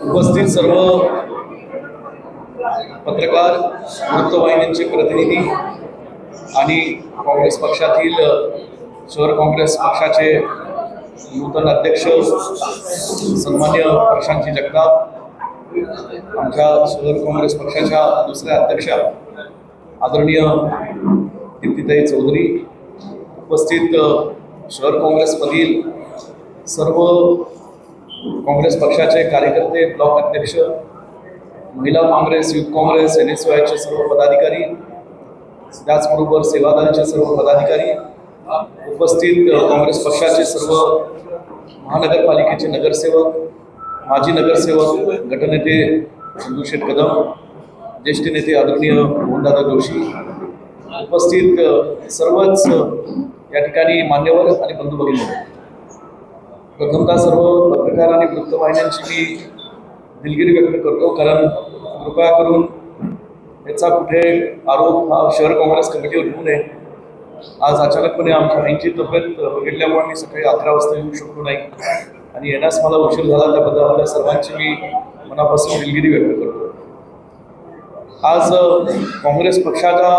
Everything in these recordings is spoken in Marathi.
उपस्थित सर्व पत्रकार, वृत्तवाहिन्यांचे प्रतिनिधी आणि काँग्रेस पक्षातील शहर काँग्रेस पक्षाचे नूतन अध्यक्ष सन्मान्य प्रशांत जगताप, आमच्या शहर काँग्रेस पक्षाच्या दुसऱ्या अध्यक्षा आदरणीय दीप्तीताई चौधरी, उपस्थित शहर काँग्रेसमधील सर्व काँग्रेस पक्षाचे कार्यकर्ते, ब्लॉक अध्यक्ष, महिला काँग्रेस, युथ काँग्रेस, NSYचे सर्व पदाधिकारी, त्याचबरोबर सेवादलचे सर्व पदाधिकारी, उपस्थित काँग्रेस पक्षाचे सर्व महानगरपालिकेचे नगरसेवक, माजी नगरसेवक, गटनेते चंदूशेठ कदम, ज्येष्ठ नेते आदरणीय मोहनदादा जोशी, उपस्थित सर्वच या ठिकाणी मान्यवर आणि बंधू भगिनी, प्रथमतः सर्व पत्रकार आणि वृत्तवाहिन्यांची मी दिलगिरी व्यक्त करतो, कारण कृपया करून याचा कुठे आरोप हा शहर काँग्रेस कमिटीवर होऊ नये. आज अचानकपणे आमच्या आईची तब्येत बिघडल्यामुळे मी सकाळी 11 वाजता येऊ शकलो नाही आणि येण्यास मला उशीर झाला, त्याबद्दल आपल्या सर्वांची मी मनापासून दिलगिरी व्यक्त करतो. आज काँग्रेस पक्षाचा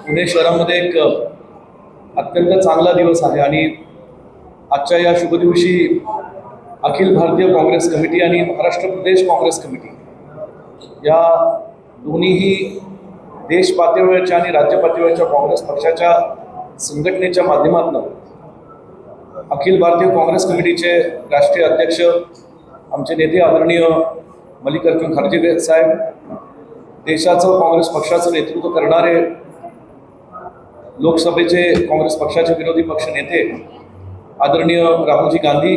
पुणे शहरामध्ये एक अत्यंत चांगला दिवस आहे आणि आजच्या या शुभ दिवशी अखिल भारतीय काँग्रेस कमिटी आणि महाराष्ट्र प्रदेश काँग्रेस कमिटी या दोन्हीही देश पातळीवरच्या आणि राज्य पातळीवरच्या काँग्रेस पक्षाच्या संघटनेच्या माध्यमातून अखिल भारतीय काँग्रेस कमिटीचे राष्ट्रीय अध्यक्ष आमचे नेते आदरणीय मल्लिकार्जुन खरगे साहेब, देशाचं काँग्रेस पक्षाचं नेतृत्व करणारे लोकसभेचे काँग्रेस पक्षाचे विरोधी पक्ष नेते आदरणीय राहुलजी गांधी,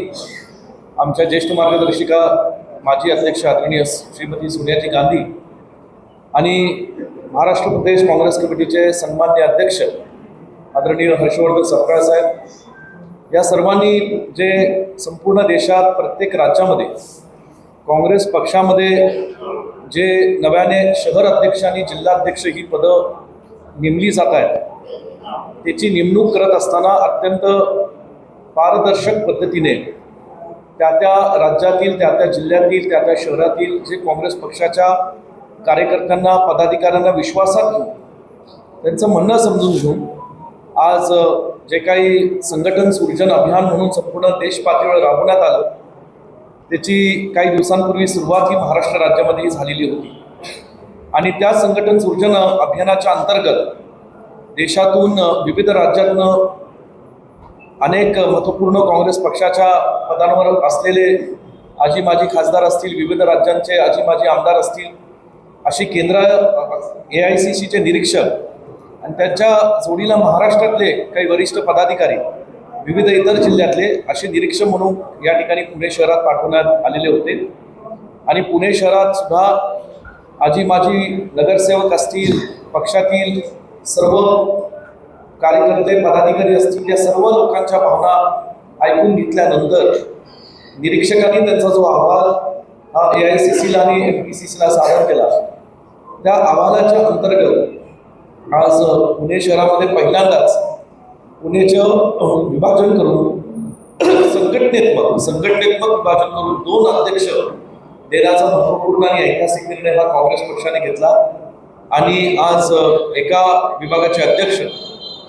आमच्या ज्येष्ठ मार्गदर्शिका माजी अध्यक्ष आदरणीय श्रीमती सोनियाजी गांधी आणि महाराष्ट्र प्रदेश काँग्रेस कमिटीचे सन्मान्य अध्यक्ष आदरणीय हर्षवर्धन सपकाळ साहेब, या सर्वांनी जे संपूर्ण देशात प्रत्येक राज्यामध्ये काँग्रेस पक्षामध्ये जे नव्याने शहर अध्यक्ष आणि जिल्हाध्यक्ष ही पदं नेमली जात आहेत, त्याची नेमणूक करत असताना अत्यंत पारदर्शक पद्धतीने त्या राज्यातील, त्या जिल्ह्यातील, त्या शहरातील जे काँग्रेस पक्षाच्या कार्यकर्त्यांना, पदाधिकाऱ्यांना विश्वासात घेऊन, त्यांचं म्हणणं समजून घेऊन आज जे काही संघटन सृजन अभियान म्हणून संपूर्ण देश पातळीवर राबवण्यात आलं, त्याची काही दिवसांपूर्वी सुरुवात ही महाराष्ट्र राज्यामध्येही झालेली होती आणि त्या संघटन सृजन अभियानाच्या अंतर्गत देशातून विविध राज्यातून अनेक महत्त्वपूर्ण काँग्रेस पक्षाच्या पदांवर असलेले आजी माजी खासदार असतील, विविध राज्यांचे आजी माजी आमदार असतील, अशी केंद्र AICCचे निरीक्षक आणि त्यांच्या जोडीला महाराष्ट्रातले काही वरिष्ठ पदाधिकारी, विविध इतर जिल्ह्यातले असे निरीक्षक म्हणून या ठिकाणी पुणे शहरात पाठवण्यात आलेले होते आणि पुणे शहरात सुद्धा आजी माजी नगरसेवक असतील, पक्षातील सर्व कार्यकर्ते, पदाधिकारी असतील, या सर्व लोकांच्या भावना ऐकून घेतल्यानंतर निरीक्षकांनी त्यांचा जो अहवाल हा AICCला आणि MPCCला सादर केला, त्या अहवालाच्या अंतर्गत आज पुणे शहरामध्ये पहिल्यांदाच पुणेचं विभाजन करून संघटनेत्मक विभाजन करून 2 अध्यक्ष देण्याचा महत्त्वपूर्ण आणि ऐतिहासिक निर्णय हा काँग्रेस पक्षाने घेतला आणि आज एका विभागाचे अध्यक्ष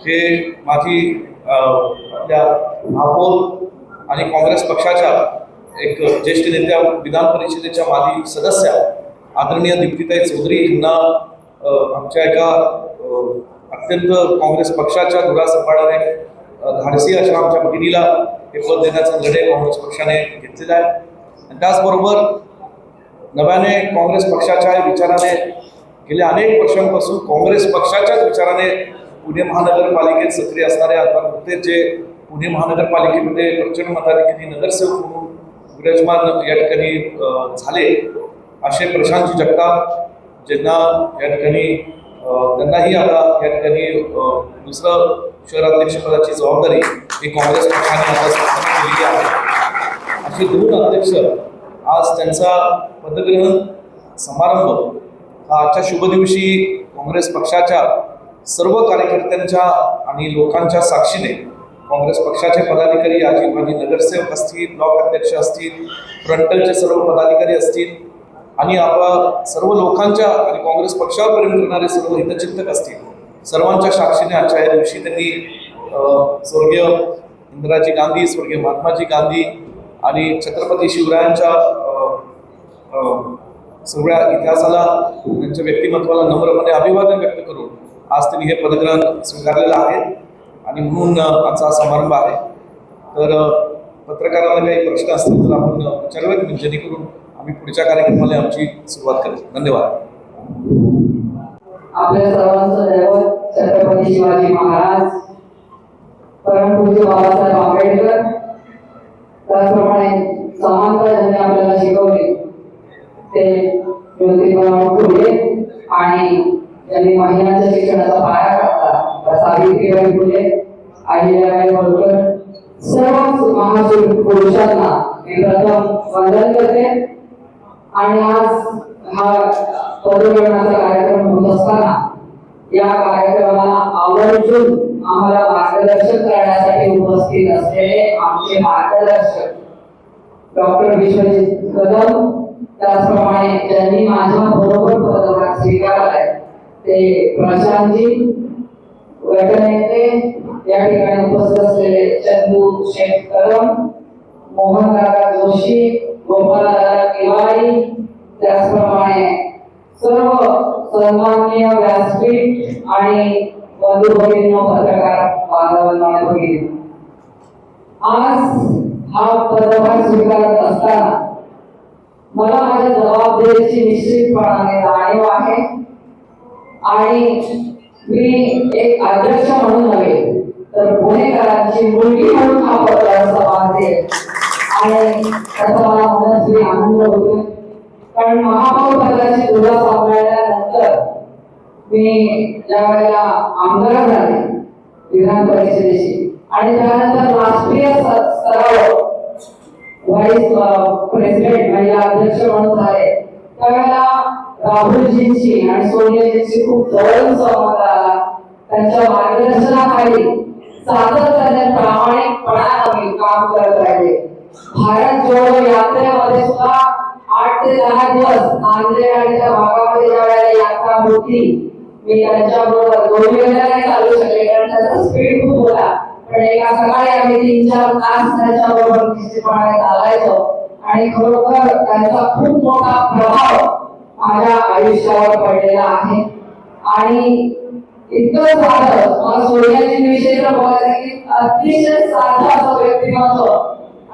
हे माजी आपल्या महापौर आणि काँग्रेस पक्षाच्या एक ज्येष्ठ नेत्या, विधान परिषदेच्या माजी सदस्या आदरणीय दीप्तीताई चौधरी यांना आमच्या एका अत्यंत काँग्रेस पक्षाच्या धुरा सांभाळणारे धाडसी अशा आमच्या भगिनीला हे पद देण्याचा निर्णय काँग्रेस पक्षाने घेतलेला आहे आणि त्याचबरोबर नव्याने काँग्रेस पक्षाच्या विचाराने गेल्या अनेक वर्षांपासून काँग्रेस पक्षाच्याच विचाराने पुणे महानगरपालिकेत सक्रिय असणारे आता नुकतेच जे पुणे महानगरपालिकेमध्ये प्रचंड मताधिक्याने नगरसेवक म्हणून विराजमान या ठिकाणी झाले असे प्रशांत जगताप, ज्यांना या ठिकाणी त्यांनाही आता या ठिकाणी दुसरं शहराध्यक्षपदाची जबाबदारी ही काँग्रेस पक्षाने आता केलेली आहे. असे 2 अध्यक्ष आज त्यांचा पदग्रहण समारंभ हा आजच्या शुभ दिवशी काँग्रेस पक्षाच्या सर्व कार्यकर्त्यांच्या आणि लोकांच्या साक्षीने काँग्रेस पक्षाचे पदाधिकारी, आजी माजी नगरसेवक असतील, ब्लॉक अध्यक्ष असतील, फ्रंटलचे सर्व पदाधिकारी असतील आणि आपल्या सर्व लोकांच्या आणि काँग्रेस पक्षावर प्रेम करणारे सर्व हितचिंतक असतील, सर्वांच्या साक्षीने आजच्या या दिवशी त्यांनी स्वर्गीय इंदिराजी गांधी, स्वर्गीय महात्माजी गांधी आणि छत्रपती शिवरायांच्या सगळ्या इतिहासाला, त्यांच्या व्यक्तिमत्वाला नम्रपणे अभिवादन व्यक्त करून आज त्यांनी हे पदग्रहण स्वीकारलेलं आहे आणि म्हणून आजचा समारंभ आहे. तर पत्रकारांना काही प्रश्न असतील तर आपण विचारावेत, जेणेकरून आम्ही पुढच्या कार्यक्रमाला आमची सुरुवात करू. धन्यवाद. आपल्या सर्वांचं दैवत छत्रपती शिवाजी महाराज, परमपूज्य बाबासाहेब आंबेडकर, त्याचप्रमाणे समानता ज्यांनी आपल्याला शिकवली ते ज्योतिबा फुले आणि त्यांनी महिलांच्या शिक्षणाचा पाया घातला सावित्रीबाई फुले, अहिल्याबाई होळकर, सर्व महान पुरुषांना मी प्रथम वंदन करते. आणि आज हा पदग्रहणाचा कार्यक्रम होत असताना या कार्यक्रमाला आवर्जून आम्हाला मार्गदर्शन करण्यासाठी उपस्थित असलेले आमचे मार्गदर्शक डॉक्टर विश्वजित कदम, त्याचप्रमाणे ज्यांनी माझ्या बरोबर पदभार स्वीकारलाय ते प्रशांतजी गटनेते, या ठिकाणी उपस्थित असलेले चंदू शेठ कदम, मोहनदादा जोशी, गोपालदादा किवारी, त्याचप्रमाणे सर्व सन्माननीय व्यासपीठ आणि बंधू भगिनींनो, पत्रकार बांधवांनो आणि भगिनी, आज हा पदभार स्वीकारत असताना मला माझ्या जबाबदारीची निश्चितपणाने जाणीव आहे आणि मी एक अध्यक्ष म्हणून नव्हे तर पुणेकरांची मुलगी म्हणून हा पदभार सांभाळते आणि त्याचा मला मनस्वी आनंद होतो. कारण महापौर पदाची धुरा सांभाळल्यानंतर मी ज्या वेळेला आमदार झाले विधान परिषदेशी आणि त्यानंतर राष्ट्रीय स्तरावर व्हाईस प्रेसिडेंट म्हणजे अध्यक्ष म्हणून झाले, त्यावेळेला राहुलजींची आणि सोनियाजींची खूप जवळून संवाद आला. त्यांच्या मार्गदर्शनाखाली सातत्याने प्रामाणिकपणाने काम करत राहिले. भारत जोडो यात्रेमध्ये सुद्धा 8 ते 10 दिवस नांदेड आणि त्या भागामध्ये ज्या वेळेला यात्रा होती मी त्यांच्याबरोबर 2 वेळेला नाही चालू शकले कारण त्याचा स्पीड खूप होता, पण एका सकाळी आम्ही 3-4 तास त्यांच्याबरोबर निश्चितपणे चालायचो आणि खरोखर त्यांचा खूप मोठा प्रभाव माझ्या आयुष्यावर पडलेला आहे. आणि इतकं साधं मला सोनियाजी विषयी तर बोलायचं की अतिशय साधं असं व्यक्तिमत्व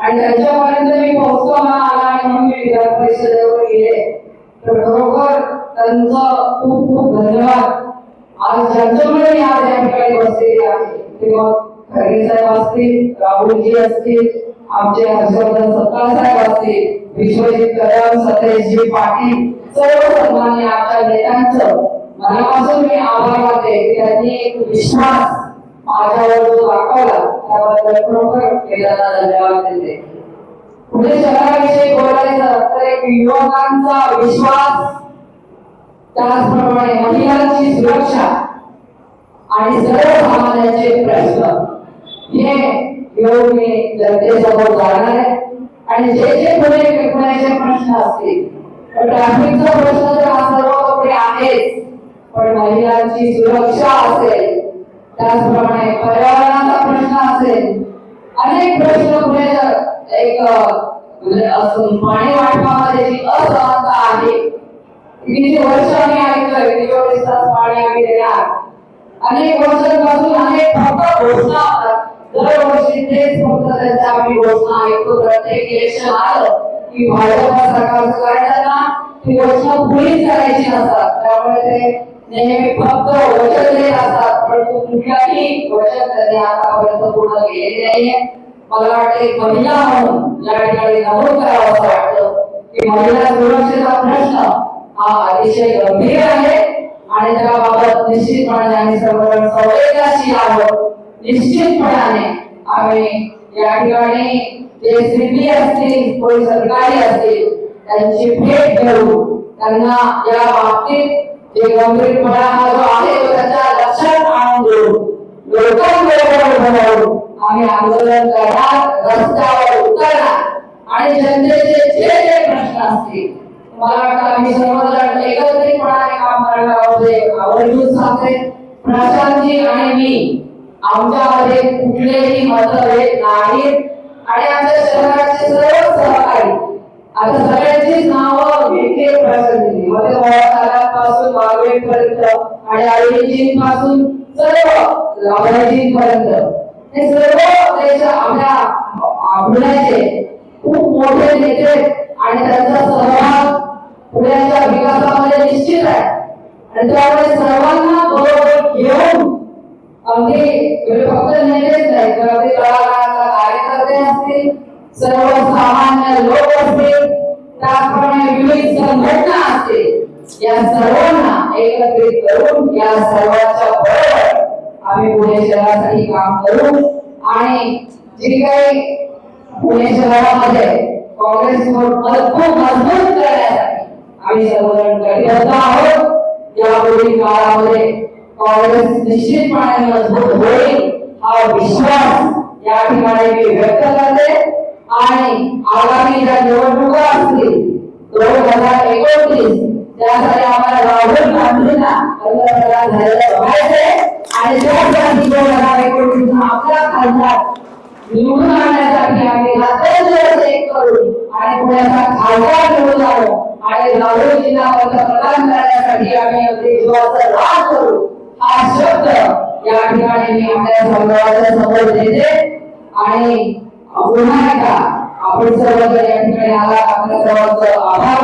आणि त्यांच्यापर्यंत मी पोहोचतो मला आला आणि म्हणून मी विधान परिषदेवर गेले. तर खरोखर त्यांचं खूप खूप धन्यवाद. आज ज्यांच्यामुळे मी आज या ठिकाणी बसलेली आहे ते मग खरे साहेब असतील, राहुलजी असतील, आमचे हर्षवर्धन सत्तार साहेब असतील, विश्वजित कदम, सतेशजी पाटील, सर्व सन्माननीय आमच्या नेत्यांचं मनापासून मी आभार मानते की त्यांनी एक विश्वास माझ्यावर जो दाखवला त्याबद्दल खरोखर वेदांना धन्यवाद देते. पुणे शहराविषयी बोलायचं तर एक युवकांचा विश्वास, त्याचप्रमाणे महिलांची सुरक्षा आणि सर्वसामान्यांचे प्रश्न हे घेऊन मी जनतेसमोर जाणार आहे. आणि जे जे पुण्याचे प्रश्न असतील, ट्रॅफिकचा प्रश्न तर हा सर्वतोपरी आहेच, पण महिलांची सुरक्षा असेल, त्याचप्रमाणे पर्यावरणाचा प्रश्न असेल, अनेक प्रश्न पुढे एक म्हणजे पाणी वाटपामध्ये जी असमानता आहे, किती वर्ष आम्ही ऐकलं की 24 तास पाणी आम्ही देणार, अनेक वर्षांपासून अनेक फक्त घोषणा होतात, दरवर्षी तेच फक्त त्यांच्या आम्ही घोषणा ऐकतो. प्रत्येक इलेक्शन आलं की भाजप सरकार करताना ती घोषणा पुढील करायची नसतात, त्यामुळे ते नेहमी फक्त वचन देत असतात, परंतु कुठल्याही वचन त्यांनी आतापर्यंत पूर्ण केलेले नाहीये. मला वाटते महिला म्हणून या ठिकाणी नमूद करावं असं वाटतं की महिला सुरक्षेचा प्रश्न हा अतिशय गंभीर आहे आणि त्याबाबत निश्चितपणे आम्ही सर्वजण संवेदनशील आहोत. निश्चितपणाने आम्ही या ठिकाणी जे सिटी असतील, पोलीस अधिकारी असतील त्यांची भेट घेऊन त्यांना या बाबतीत जे गंभीरपणा जो आहे तो त्याच्या लक्षात मान देऊन लोकांबरोबर उभं राहून आम्ही आंदोलन करणार, रस्त्यावर उतरणार आणि जनतेचे जे जे प्रश्न असतील मला वाटतं आम्ही सर्वजण एकत्रितपणे काम करणार आहोत. आवर्जून सांगते प्रशांतजी आणि मी आमच्यामध्ये कुठलेही मतभेद नाहीत आणि आमच्या शहराचे सर्व सहकारी आता सगळ्यांचीच नावं घेतली प्रशांतजी मध्ये पासून वाघवेपर्यंत आणि आयोजींपासून सर्व लाभार्थींपर्यंत हे सर्व देश आपल्या पुण्याचे खूप मोठे नेते आणि त्यांचा सहभाग पुण्याच्या विकासामध्ये निश्चित आहे आणि त्यामुळे सर्वांना बरोबर घेऊन अगदी फक्त नेतेच नाही तर अगदी तळागाळातला कार्यकर्ते असतील, सर्वसामान्य लोक असतील, त्याचप्रमाणे विविध संघटना असतील, या सर्वांना एकत्रित करून या सर्वांच्या बरोबर आम्ही पुणे शहरासाठी काम करू आणि जे काही पुणे शहरामध्ये काँग्रेस मजबूत करण्यासाठी आम्ही सर्वजण कटिबद्ध आहोत. यापुढील काळामध्ये काँग्रेस निश्चितपणे मजबूत होईल हा विश्वास या ठिकाणी मी व्यक्त करते आणि आगामी ज्या निवडणुका असतील 2029 त्यासाठी आम्हाला राहुल गांधींना पंतप्रधान झालेलं बघायचंय आणि त्यासाठी 2029 आपला खासदार निवडून आणण्यासाठी आम्ही रात्रंदिवस एक करू आणि पुण्याचा खासदार निवडून आणू आणि राहुलजींना पंतप्रधान करण्यासाठी आम्ही अगदी जीवाचं रान करू हा शब्द या ठिकाणी मी आपल्या सर्वांच्या समोर देते आणि पुन्हा एकदा आपण सर्वजण या ठिकाणी आला आपल्या सर्वांचं आभार